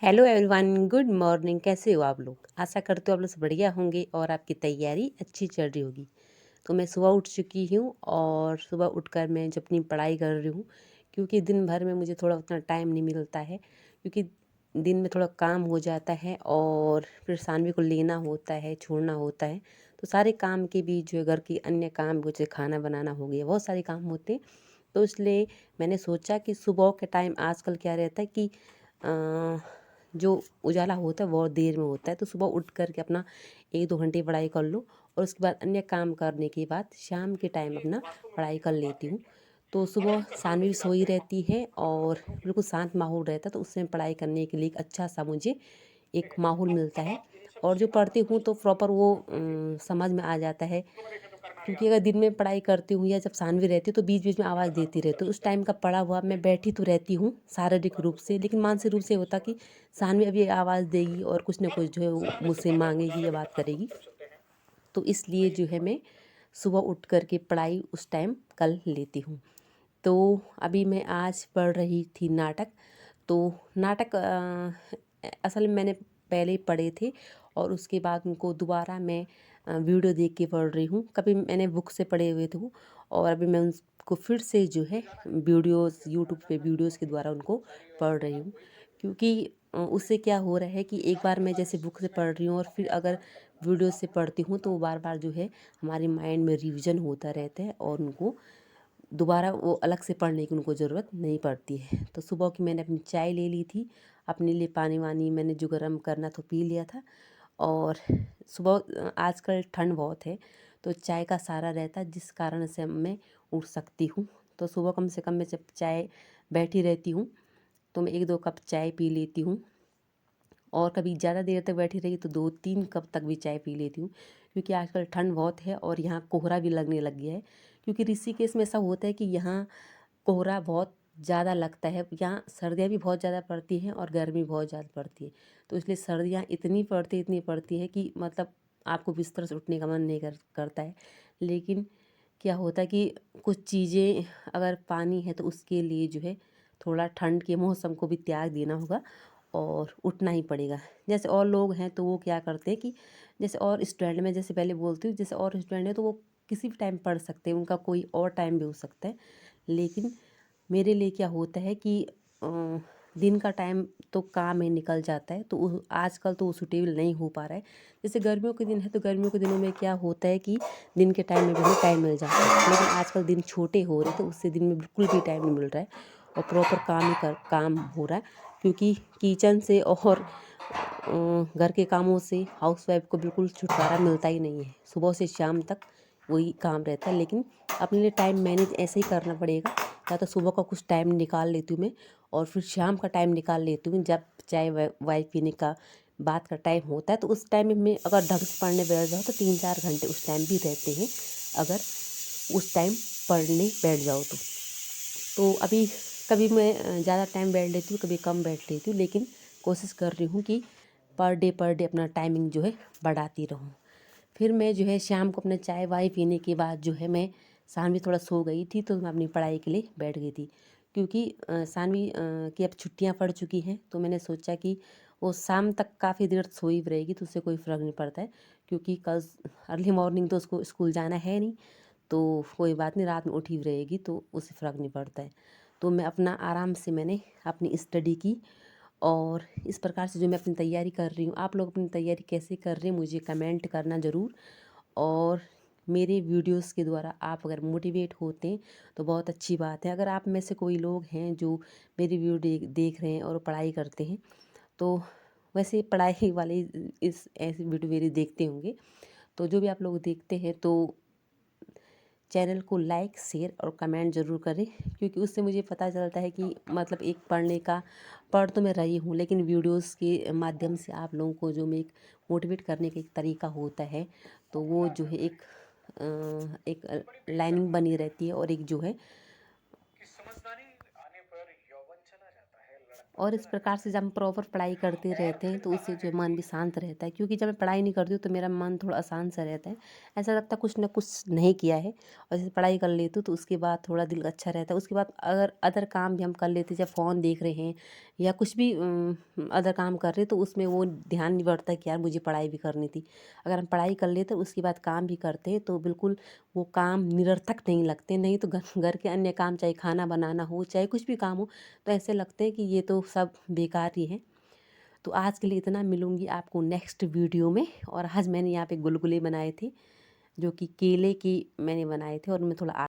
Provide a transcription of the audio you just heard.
Hello everyone, good morning. कैसे हो आप लोग? आशा करते हो आप लोग सब बढ़िया होंगे और आपकी तैयारी अच्छी चल रही होगी। तो मैं सुबह उठ चुकी हूँ और सुबह उठकर मैं जो अपनी पढ़ाई कर रही हूँ, क्योंकि दिन भर में मुझे थोड़ा उतना टाइम नहीं मिलता है, क्योंकि दिन में थोड़ा काम हो जाता है और फिर सानवी को लेना होता है, छोड़ना होता है। तो सारे काम के बीच जो है घर की अन्य काम, जैसे खाना बनाना हो गया, बहुत सारे काम होते हैं। तो इसलिए मैंने सोचा कि सुबह के टाइम आजकल क्या रहता है कि जो उजाला होता है बहुत देर में होता है, तो सुबह उठ कर के अपना 1-2 घंटे पढ़ाई कर लो और उसके बाद अन्य काम करने के बाद शाम के टाइम अपना पढ़ाई कर लेती हूँ। तो सुबह सानवी भी सोई रहती है और बिल्कुल शांत माहौल रहता है, तो उससे पढ़ाई करने के लिए एक अच्छा सा मुझे एक माहौल मिलता है। और जो पढ़ती हूँ तो प्रॉपर वो समझ में आ जाता है, क्योंकि अगर दिन में पढ़ाई करती हूँ या जब सानवी रहती है तो बीच बीच में आवाज़ देती रहती हूँ। उस टाइम का पढ़ा हुआ मैं बैठी तो रहती हूँ शारीरिक रूप से, लेकिन मानसिक रूप से होता कि सानवी अभी आवाज़ देगी और कुछ ना कुछ जो है वो मुझसे मांगेगी या बात करेगी। तो इसलिए जो है मैं सुबह उठ कर के पढ़ाई उस टाइम कर लेती हूँ। तो अभी मैं आज पढ़ रही थी नाटक। तो नाटक असल में मैंने पहले ही पढ़े थे और उसके बाद उनको दोबारा मैं वीडियो देख के पढ़ रही हूँ। कभी मैंने बुक से पढ़े हुए थे वो, और अभी मैं उनको फिर से जो है वीडियोस यूट्यूब पे वीडियोस के द्वारा उनको पढ़ रही हूँ। क्योंकि उससे क्या हो रहा है कि एक बार मैं जैसे बुक से पढ़ रही हूँ और फिर अगर वीडियो से पढ़ती हूँ तो वो बार बार जो है हमारे माइंड में रिवीजन होता रहता है और उनको दोबारा वो अलग से पढ़ने की उनको ज़रूरत नहीं पड़ती है। तो सुबह की मैंने अपनी चाय ले ली थी, अपने लिए पानी वानी मैंने जो गर्म करना तो पी लिया था। और सुबह आजकल ठंड बहुत है तो चाय का सहारा रहता है, जिस कारण से मैं उठ सकती हूँ। तो सुबह कम से कम मैं जब चाय बैठी रहती हूँ तो मैं 1-2 कप चाय पी लेती हूँ, और कभी ज़्यादा देर तक बैठी रही तो 2-3 कप तक भी चाय पी लेती हूँ। क्योंकि आजकल ठंड बहुत है और यहाँ कोहरा भी लगने लग गया है, क्योंकि ऋषिकेश में ऐसा होता है कि यहाँ कोहरा बहुत ज़्यादा लगता है। यहाँ सर्दियाँ भी बहुत ज़्यादा पड़ती हैं और गर्मी बहुत ज़्यादा पड़ती है। तो इसलिए सर्दियाँ इतनी पड़ती है कि मतलब आपको बिस्तर से उठने का मन नहीं करता है। लेकिन क्या होता है कि कुछ चीज़ें अगर पानी है तो उसके लिए जो है थोड़ा ठंड के मौसम को भी त्याग देना होगा और उठना ही पड़ेगा। जैसे और लोग हैं तो वो क्या करते हैं कि जैसे और स्टूडेंट, मैं जैसे पहले बोलती हूँ, जैसे और स्टूडेंट है तो वो किसी भी टाइम पढ़ सकते हैं, उनका कोई और टाइम भी हो सकता है। लेकिन मेरे लिए क्या होता है कि दिन का टाइम तो काम में निकल जाता है, तो आजकल तो वो सूटेबल नहीं हो पा रहा है। जैसे गर्मियों के दिन है तो गर्मियों के दिनों में क्या होता है कि दिन के टाइम में भी हमें टाइम मिल जाता है, लेकिन आजकल दिन छोटे हो रहे हैं तो उससे दिन में बिल्कुल भी टाइम नहीं मिल रहा है और प्रॉपर काम हो रहा है। क्योंकि किचन से और घर के कामों से हाउसवाइफ को बिल्कुल छुटकारा मिलता ही नहीं है। सुबह से शाम तक वही काम रहता है, लेकिन अपने लिए टाइम मैनेज ऐसे ही करना पड़ेगा। या तो सुबह का कुछ टाइम निकाल लेती हूँ मैं और फिर शाम का टाइम निकाल लेती हूँ, जब चाय वाय पीने का बात का टाइम होता है। तो उस टाइम में मैं अगर ढंग से पढ़ने बैठ जाऊँ तो 3-4 घंटे उस टाइम भी रहते हैं, अगर उस टाइम पढ़ने बैठ जाओ तो अभी कभी मैं ज़्यादा टाइम बैठ लेती हूँ, कभी कम बैठ लेती हूँ, लेकिन कोशिश कर रही हूँ कि पर डे अपना टाइमिंग जो है बढ़ाती रहूँ। फिर मैं जो है शाम को अपने चाय वाय पीने के बाद जो है मैं, सानवी थोड़ा सो गई थी तो मैं अपनी पढ़ाई के लिए बैठ गई थी। क्योंकि सानवी की अब छुट्टियां पड़ चुकी हैं तो मैंने सोचा कि वो शाम तक काफ़ी देर सोई भी रहेगी तो उससे कोई फ़र्क नहीं पड़ता है, क्योंकि कल अर्ली मॉर्निंग तो उसको स्कूल जाना है नहीं। तो कोई बात नहीं, रात में उठी भी रहेगी तो उससे फ़र्क नहीं पड़ता है। तो मैं अपना आराम से मैंने अपनी स्टडी की, और इस प्रकार से जो मैं अपनी तैयारी कर रही हूँ, आप लोग अपनी तैयारी कैसे कर रहे हैं मुझे कमेंट करना ज़रूर। और मेरे वीडियोस के द्वारा आप अगर मोटिवेट होते हैं तो बहुत अच्छी बात है। अगर आप में से कोई लोग हैं जो मेरी वीडियो देख रहे हैं और पढ़ाई करते हैं, तो वैसे पढ़ाई वाले इस ऐसी वीडियो मेरी देखते होंगे। तो जो भी आप लोग देखते हैं तो चैनल को लाइक शेयर और कमेंट ज़रूर करें, क्योंकि उससे मुझे पता चलता है कि मतलब एक पढ़ने का पढ़ तो मैं रही हूँ, लेकिन वीडियोस के माध्यम से आप लोगों को जो मैं एक मोटिवेट करने का एक तरीका होता है, तो वो जो है एक लाइनिंग बनी रहती है और एक जो है, और इस प्रकार से जब हम प्रॉपर पढ़ाई करते रहते हैं तो उससे जो मन भी शांत रहता है। क्योंकि जब मैं पढ़ाई नहीं करती हूँ तो मेरा मन थोड़ा अशांत सा रहता है, ऐसा लगता है कुछ ना कुछ नहीं किया है। और जैसे पढ़ाई कर लेती हूँ तो उसके बाद थोड़ा दिल अच्छा रहता है। उसके बाद अगर अदर काम भी हम कर लेते हैं, जब फ़ोन देख रहे हैं या कुछ भी अदर काम कर रहे तो उसमें वो ध्यान नहीं बढ़ता कि यार मुझे पढ़ाई भी करनी थी। अगर हम पढ़ाई कर लेते उसके बाद काम भी करते तो बिल्कुल वो काम निरर्थक नहीं लगते। नहीं तो घर घर के अन्य काम चाहे खाना बनाना हो चाहे कुछ भी काम हो तो ऐसे लगते हैं कि ये तो सब बेकार ही है। तो आज के लिए इतना, मिलूँगी आपको नेक्स्ट वीडियो में। और आज मैंने यहाँ पे गुलगुले बनाए थे जो कि केले की मैंने बनाए थे और उनमें थोड़ा